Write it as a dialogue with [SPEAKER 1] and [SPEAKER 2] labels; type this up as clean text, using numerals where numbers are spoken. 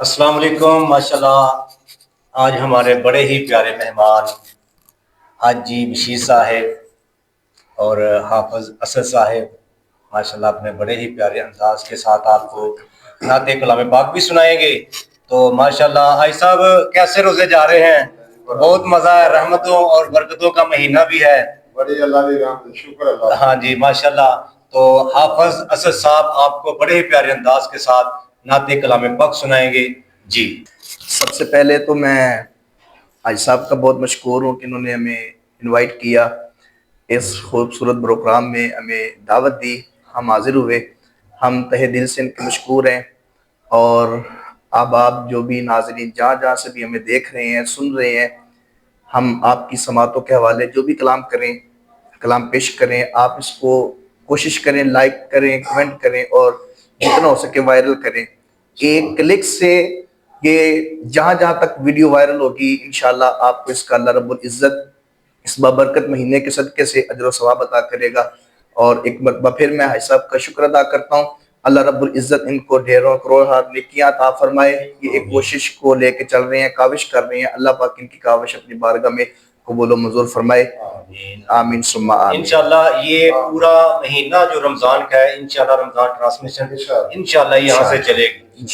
[SPEAKER 1] السلام علیکم ماشاءاللہ آج ہمارے بڑے ہی پیارے مہمان حاجی بشیر صاحب اور حافظ اسد صاحب ماشاءاللہ اپنے بڑے ہی پیارے انداز کے ساتھ آپ کو نعت کلام پاک بھی سنائیں گے. تو ماشاءاللہ حاجی صاحب کیسے روزے جا رہے ہیں؟ بہت مزہ ہے، رحمتوں اور برکتوں کا مہینہ بھی ہے.
[SPEAKER 2] بڑی اللہ کی رحمت، شکر اللہ.
[SPEAKER 1] ہاں جی ماشاءاللہ. تو حافظ اسد صاحب آپ کو بڑے ہی پیارے انداز کے ساتھ نعت کلام پاک سنائیں گے. جی
[SPEAKER 3] سب سے پہلے تو میں حاج صاحب کا بہت مشکور ہوں کہ انہوں نے ہمیں انوائٹ کیا، اس خوبصورت پروگرام میں ہمیں دعوت دی، ہم حاضر ہوئے. ہم تہہ دل سے ان کے مشکور ہیں. اور اب آپ جو بھی ناظرین جہاں جہاں سے بھی ہمیں دیکھ رہے ہیں، سن رہے ہیں، ہم آپ کی سماعتوں کے حوالے جو بھی کلام پیش کریں، آپ اس کو کوشش کریں، لائک کریں، کمنٹ کریں اور جتنا ہو سکے وائرل کریں. ایک کلک سے یہ جہاں جہاں تک ویڈیو وائرل ہوگی انشاءاللہ آپ کو اس کا اللہ رب العزت اس بابرکت مہینے کے صدقے سے اجر و ثواب عطا کرے گا. اور ایک مرتبہ پھر میں حاج صاحب کا شکر ادا کرتا ہوں. اللہ رب العزت ان کو ڈھیروں کروڑ نیکیاں عطا فرمائے. یہ ایک کوشش کو لے کے چل رہے ہیں، کاوش کر رہے ہیں. اللہ پاک ان کی کاوش اپنی بارگاہ میں قبول و منظور فرمائے. آمین ثم آمین.
[SPEAKER 1] انشاءاللہ یہ پورا مہینہ جو رمضان کا ہے، انشاءاللہ رمضان ٹرانسمیشن انشاءاللہ یہاں سے چلے گی.